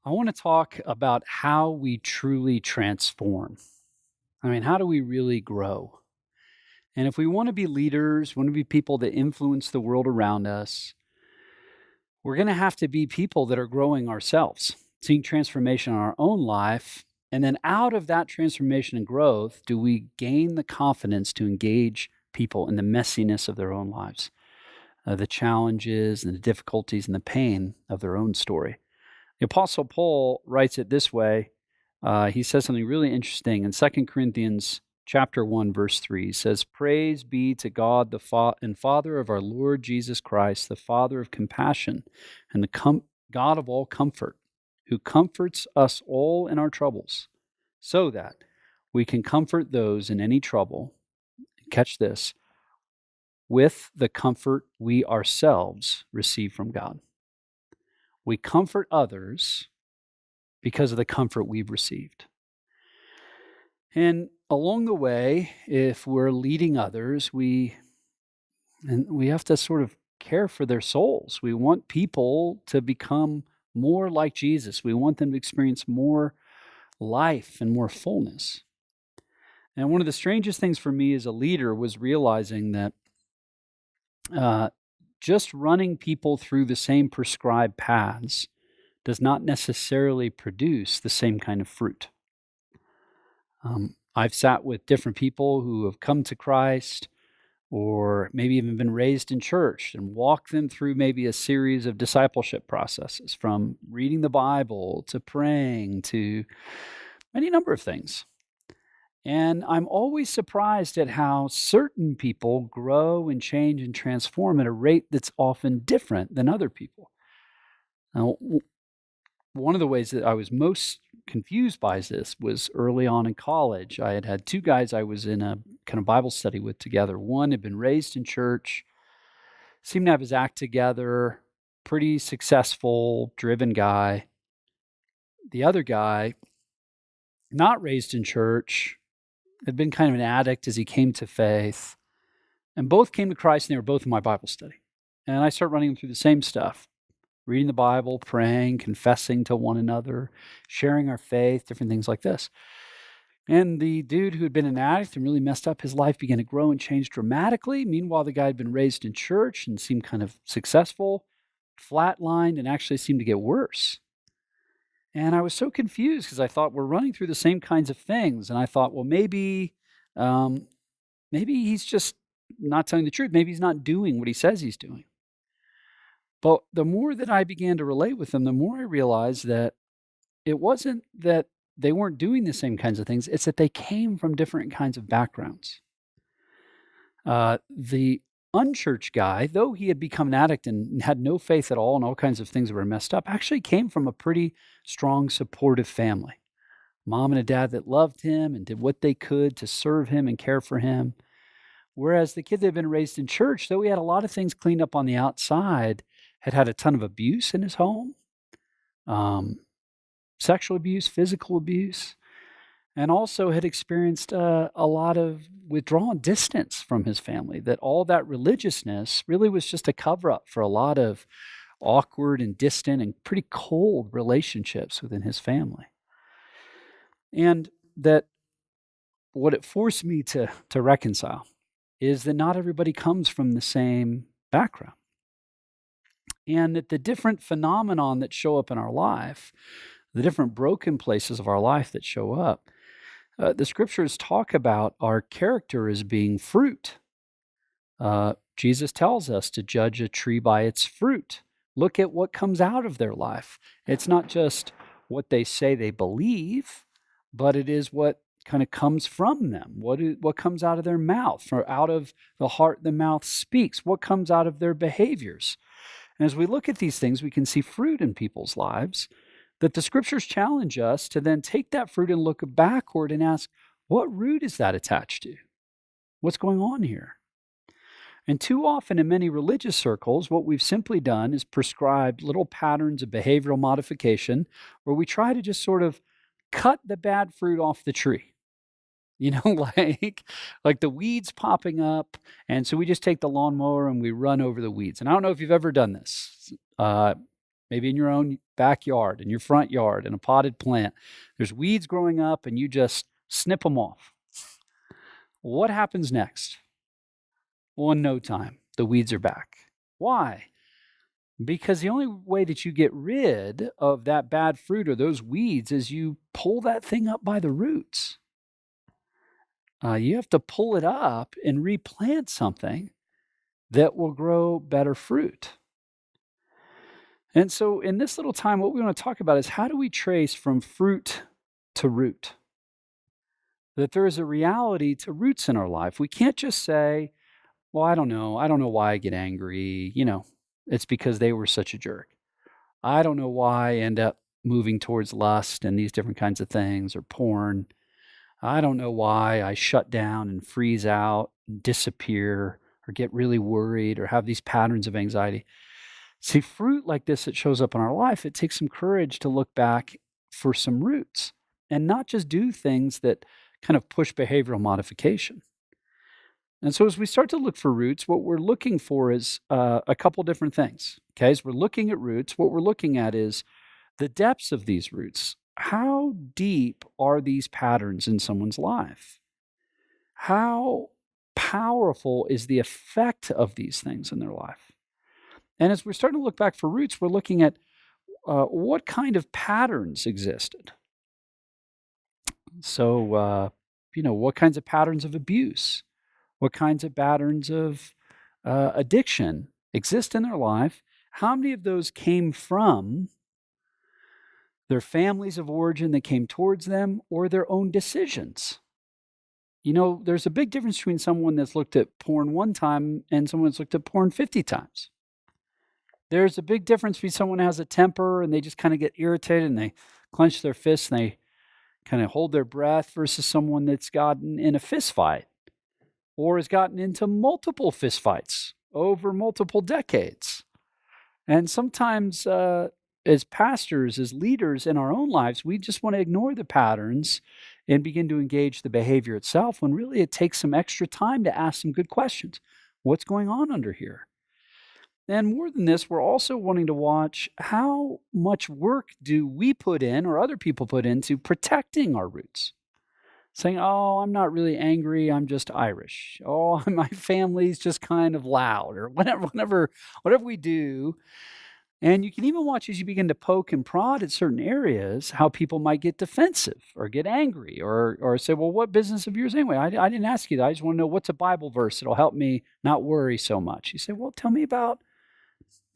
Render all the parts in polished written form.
I want to talk about how we truly transform. How do we really grow? And if we want to be leaders, want to be people that influence the world around us, we're going to have to be people that are growing ourselves, seeing transformation in our own life. And then out of that transformation and growth, do we gain the confidence to engage people in the messiness of their own lives, the challenges and the difficulties and the pain of their own story? The Apostle Paul writes it this way. He says something really interesting in 2 Corinthians chapter 1, verse 3. He says, "Praise be to God and Father of our Lord Jesus Christ, the Father of compassion and the God of all comfort, who comforts us all in our troubles, so that we can comfort those in any trouble," catch this, "with the comfort we ourselves receive from God." We comfort others because of the comfort we've received. And along the way, if we're leading others, we have to sort of care for their souls. We want people to become more like Jesus. We want them to experience more life and more fullness. And one of the strangest things for me as a leader was realizing that uh, just running people through the same prescribed paths does not necessarily produce the same kind of fruit. I've sat with different people who have come to Christ or maybe even been raised in church and walk them through maybe a series of discipleship processes from reading the Bible to praying to any number of things. And I'm always surprised at how certain people grow and change and transform at a rate that's often different than other people. Now, one of the ways that I was most confused by this was early on in college. I had two guys I was in a kind of Bible study with together. One had been raised in church, seemed to have his act together, pretty successful, driven guy. The other guy, not raised in church, had been kind of an addict as he came to faith. And both came to Christ, and they were both in my Bible study. And I started running them through the same stuff, reading the Bible, praying, confessing to one another, sharing our faith, different things like this. And the dude who had been an addict and really messed up his life began to grow and change dramatically. Meanwhile, the guy had been raised in church and seemed kind of successful, flatlined, and actually seemed to get worse. And I was so confused because I thought we're running through the same kinds of things. And I thought, well, um, maybe he's just not telling the truth. Maybe he's not doing what he says he's doing. But the more that I began to relate with them, the more I realized that it wasn't that they weren't doing the same kinds of things, it's that they came from different kinds of backgrounds. The unchurched guy, though he had become an addict and had no faith at all and all kinds of things that were messed up, actually came from a pretty strong, supportive family. Mom and a dad that loved him and did what they could to serve him and care for him. Whereas the kid that had been raised in church, though he had a lot of things cleaned up on the outside, had had a ton of abuse in his home, um, sexual abuse, physical abuse, and also had experienced a lot of withdrawal distance from his family. That all that religiousness really was just a cover up for a lot of awkward and distant and pretty cold relationships within his family. And that what it forced me to reconcile is that not everybody comes from the same background. And that the different phenomenon that show up in our life, the different broken places of our life that show up, the scriptures talk about our character as being fruit. Jesus tells us to judge a tree by its fruit. Look at what comes out of their life. It's not just what they say they believe, but it is what kind of comes from them. What comes out of their mouth? For out of the heart, the mouth speaks. What comes out of their behaviors? And as we look at these things, we can see fruit in people's lives that the scriptures challenge us to then take that fruit and look backward and ask, what root is that attached to? What's going on here? And too often in many religious circles, what we've simply done is prescribed little patterns of behavioral modification where we try to just sort of cut the bad fruit off the tree. You know, like the weeds popping up, and so we just take the lawnmower and we run over the weeds. And I don't know if you've ever done this. maybe in your own backyard, in your front yard, in a potted plant. There's weeds growing up and you just snip them off. What happens next? Well, in no time, the weeds are back. Why? Because the only way that you get rid of that bad fruit or those weeds is you pull that thing up by the roots. You have to pull it up and replant something that will grow better fruit. And so, in this little time, what we want to talk about is how do we trace from fruit to root? That there is a reality to roots in our life. We can't just say, well, I don't know. I don't know why I get angry. It's because they were such a jerk. I don't know why I end up moving towards lust and these different kinds of things or porn. I don't know why I shut down and freeze out and disappear or get really worried or have these patterns of anxiety. See, fruit like this that shows up in our life, it takes some courage to look back for some roots and not just do things that kind of push behavioral modification. And so as we start to look for roots, what we're looking for is a couple different things. Okay, as we're looking at roots, what we're looking at is the depths of these roots. How deep are these patterns in someone's life? How powerful is the effect of these things in their life? And as we're starting to look back for roots, we're looking at what kind of patterns existed. So, what kinds of patterns of abuse, what kinds of patterns of addiction exist in their life? How many of those came from their families of origin that came towards them or their own decisions? There's a big difference between someone that's looked at porn one time and someone that's looked at porn 50 times. There's a big difference between someone who has a temper and they just kind of get irritated and they clench their fists and they kind of hold their breath versus someone that's gotten in a fist fight or has gotten into multiple fist fights over multiple decades. And sometimes as pastors, as leaders in our own lives, we just want to ignore the patterns and begin to engage the behavior itself when really it takes some extra time to ask some good questions. What's going on under here? And more than this, we're also wanting to watch how much work do we put in or other people put into protecting our roots. Saying, oh, I'm not really angry, I'm just Irish. Oh, my family's just kind of loud, or whatever we do. And you can even watch as you begin to poke and prod at certain areas how people might get defensive or get angry or say, well, what business of yours anyway? I didn't ask you that. I just want to know what's a Bible verse that'll help me not worry so much. You say, well, tell me about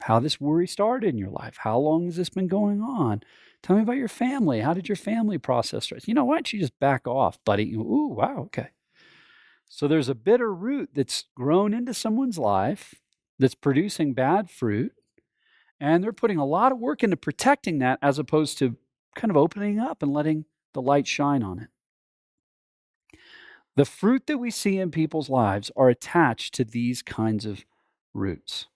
how this worry started in your life. How long has this been going on? Tell me about your family. How did your family process stress? Why don't you just back off, buddy? Ooh, wow, okay. So there's a bitter root that's grown into someone's life that's producing bad fruit, and they're putting a lot of work into protecting that as opposed to kind of opening up and letting the light shine on it. The fruit that we see in people's lives are attached to these kinds of roots.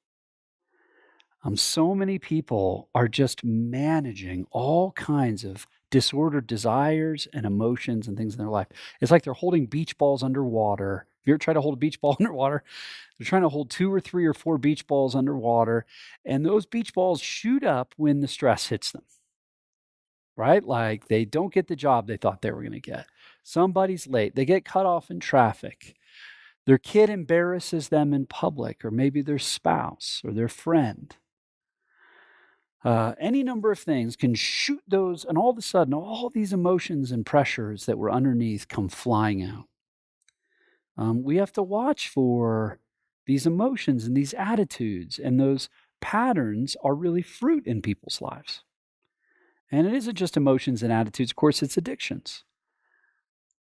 So many people are just managing all kinds of disordered desires and emotions and things in their life. It's like they're holding beach balls underwater. If you ever try to hold a beach ball underwater, they're trying to hold 2 or 3 or 4 beach balls underwater, and those beach balls shoot up when the stress hits them, right? Like they don't get the job they thought they were going to get. Somebody's late. They get cut off in traffic. Their kid embarrasses them in public, or maybe their spouse or their friend. Any number of things can shoot those, and all of a sudden, all these emotions and pressures that were underneath come flying out. We have to watch for these emotions and these attitudes, and those patterns are really fruit in people's lives. And it isn't just emotions and attitudes, of course, it's addictions.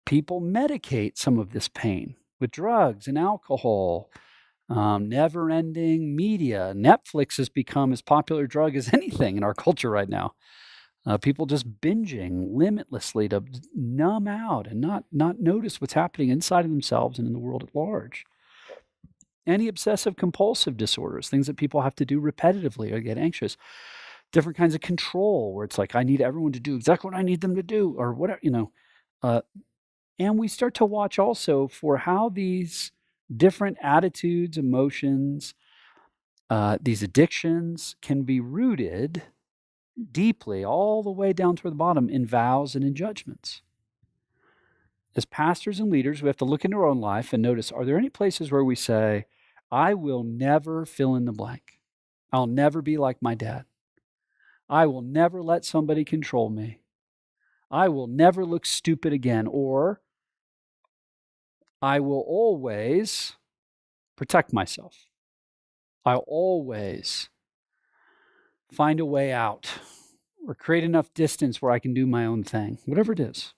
People medicate some of this pain with drugs and alcohol. Never-ending media. Netflix has become as popular a drug as anything in our culture right now. People just binging limitlessly to numb out and not notice what's happening inside of themselves and in the world at large. Any obsessive compulsive disorders, things that people have to do repetitively or get anxious. Different kinds of control where it's like, I need everyone to do exactly what I need them to do or whatever, and we start to watch also for how these different attitudes, emotions, these addictions can be rooted deeply, all the way down toward the bottom in vows and in judgments. As pastors and leaders, we have to look into our own life and notice, are there any places where we say, I will never fill in the blank. I'll never be like my dad. I will never let somebody control me. I will never look stupid again. Or I will always protect myself. I'll always find a way out or create enough distance where I can do my own thing, whatever it is.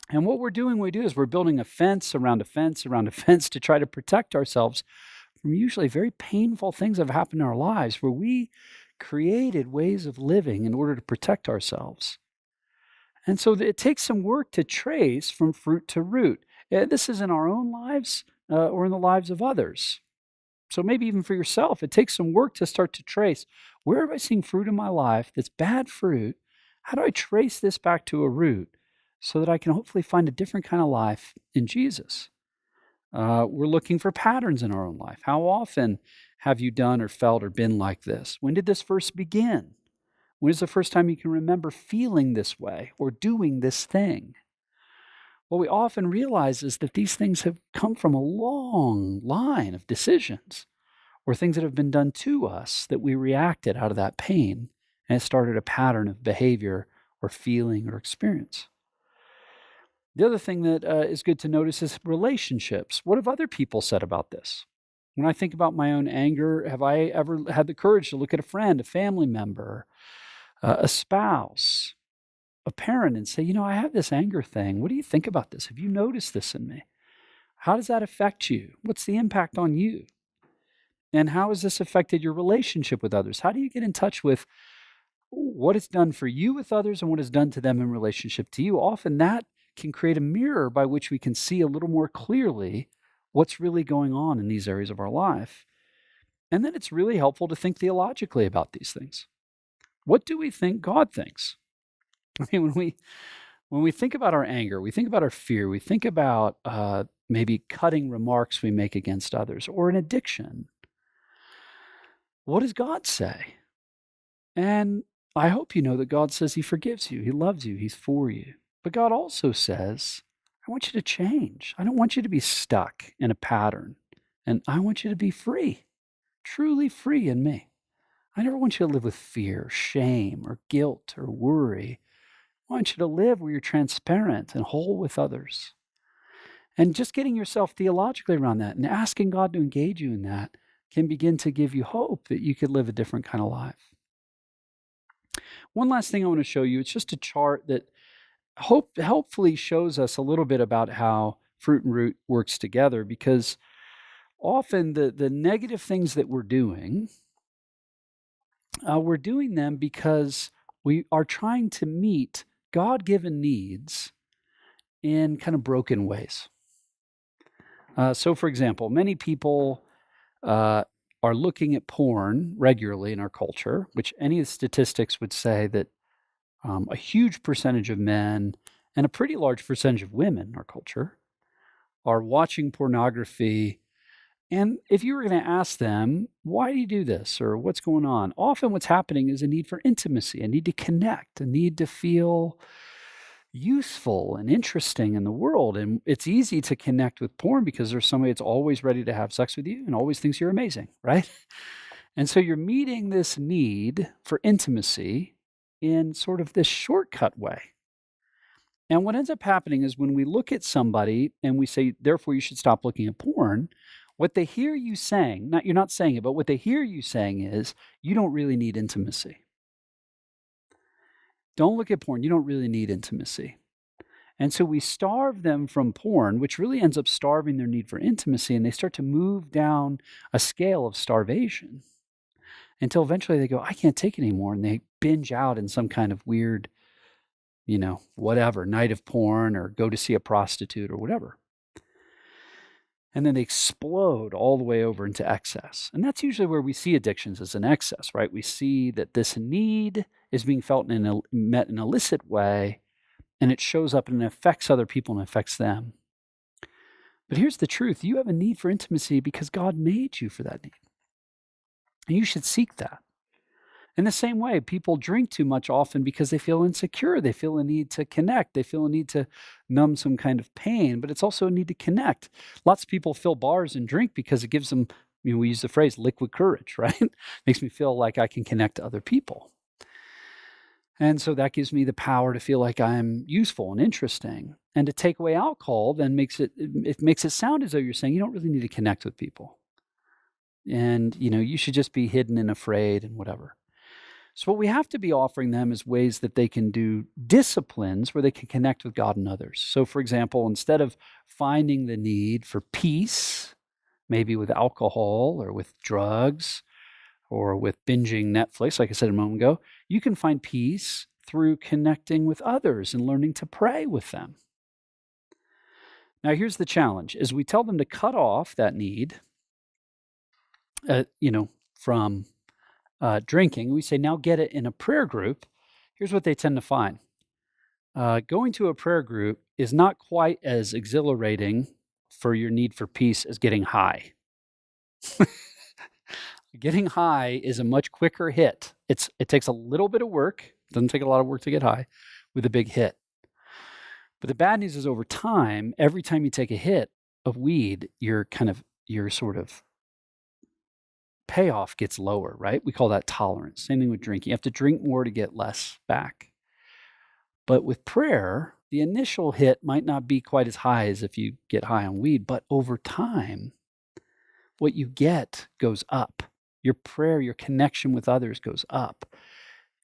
And what we're doing, we're building a fence around a fence around a fence to try to protect ourselves from usually very painful things that have happened in our lives where we created ways of living in order to protect ourselves. And so it takes some work to trace from fruit to root. This is in our own lives or in the lives of others. So maybe even for yourself, it takes some work to start to trace, where have I seen fruit in my life that's bad fruit? How do I trace this back to a root so that I can hopefully find a different kind of life in Jesus? We're looking for patterns in our own life. How often have you done or felt or been like this? When did this first begin? When is the first time you can remember feeling this way or doing this thing? What we often realize is that these things have come from a long line of decisions or things that have been done to us that we reacted out of that pain, and it started a pattern of behavior or feeling or experience. The other thing that is good to notice is relationships. What have other people said about this? When I think about my own anger, have I ever had the courage to look at a friend, a family member, a spouse, a parent, and say, I have this anger thing. What do you think about this? Have you noticed this in me? How does that affect you? What's the impact on you? And how has this affected your relationship with others? How do you get in touch with what it's done for you with others and what it's done to them in relationship to you? Often that can create a mirror by which we can see a little more clearly what's really going on in these areas of our life. And then it's really helpful to think theologically about these things. What do we think God thinks? I mean, when we think about our anger, we think about our fear, we think about maybe cutting remarks we make against others or an addiction. What does God say? And I hope you know that God says He forgives you, He loves you, He's for you. But God also says, I want you to change. I don't want you to be stuck in a pattern. And I want you to be free, truly free in me. I never want you to live with fear, shame, or guilt, or worry. I want you to live where you're transparent and whole with others. And just getting yourself theologically around that and asking God to engage you in that can begin to give you hope that you could live a different kind of life. One last thing I want to show you, it's just a chart that hopefully shows us a little bit about how fruit and root works together, because often the negative things that we're doing them because we are trying to meet God-given needs in kind of broken ways. So, for example, many people are looking at porn regularly in our culture, which any of the statistics would say that a huge percentage of men and a pretty large percentage of women in our culture are watching pornography. And if you were going to ask them, why do you do this or what's going on? Often what's happening is a need for intimacy, a need to connect, a need to feel useful and interesting in the world. And it's easy to connect with porn because there's somebody that's always ready to have sex with you and always thinks you're amazing, right? And so you're meeting this need for intimacy in sort of this shortcut way. And what ends up happening is when we look at somebody and we say, therefore, you should stop looking at porn, what they hear you saying, you're not saying it, but what they hear you saying is, you don't really need intimacy. Don't look at porn. You don't really need intimacy. And so we starve them from porn, which really ends up starving their need for intimacy, and they start to move down a scale of starvation until eventually they go, I can't take it anymore, and they binge out in some kind of weird, whatever, night of porn or go to see a prostitute or whatever. And then they explode all the way over into excess. And that's usually where we see addictions as an excess, right? We see that this need is being felt met in an illicit way, and it shows up and it affects other people and affects them. But here's the truth. You have a need for intimacy because God made you for that need. And you should seek that. In the same way, people drink too much often because they feel insecure. They feel a need to connect. They feel a need to numb some kind of pain, but it's also a need to connect. Lots of people fill bars and drink because it gives them, we use the phrase liquid courage, right? Makes me feel like I can connect to other people. And so that gives me the power to feel like I'm useful and interesting. And to take away alcohol then makes it sound as though you're saying you don't really need to connect with people. And you should just be hidden and afraid and whatever. So what we have to be offering them is ways that they can do disciplines where they can connect with God and others. So for example, instead of finding the need for peace, maybe with alcohol or with drugs or with binging Netflix, like I said a moment ago, you can find peace through connecting with others and learning to pray with them. Now here's the challenge. As we tell them to cut off that need, from drinking, we say, now get it in a prayer group. Here's what they tend to find. Going to a prayer group is not quite as exhilarating for your need for peace as getting high. Getting high is a much quicker hit. It takes a little bit of work. It doesn't take a lot of work to get high with a big hit. But the bad news is over time, every time you take a hit of weed, your sort of payoff gets lower, right? We call that tolerance. Same thing with drinking. You have to drink more to get less back. But with prayer, the initial hit might not be quite as high as if you get high on weed, but over time, what you get goes up. Your prayer, your connection with others goes up.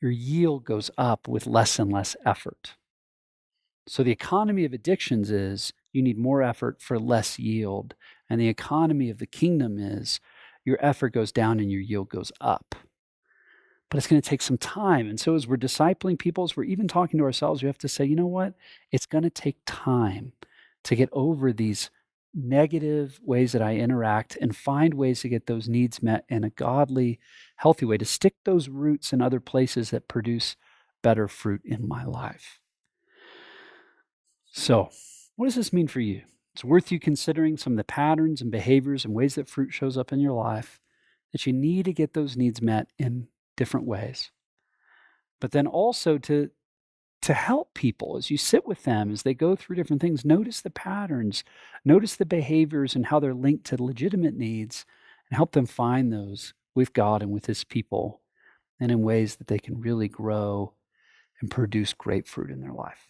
Your yield goes up with less and less effort. So the economy of addictions is you need more effort for less yield. And the economy of the kingdom is your effort goes down and your yield goes up. But it's going to take some time. And so as we're discipling people, as we're even talking to ourselves, we have to say, you know what? It's going to take time to get over these negative ways that I interact and find ways to get those needs met in a godly, healthy way, to stick those roots in other places that produce better fruit in my life. So, what does this mean for you? It's worth you considering some of the patterns and behaviors and ways that fruit shows up in your life, that you need to get those needs met in different ways. But then also to help people as you sit with them, as they go through different things, notice the patterns, notice the behaviors and how they're linked to legitimate needs, and help them find those with God and with His people, and in ways that they can really grow and produce great fruit in their life.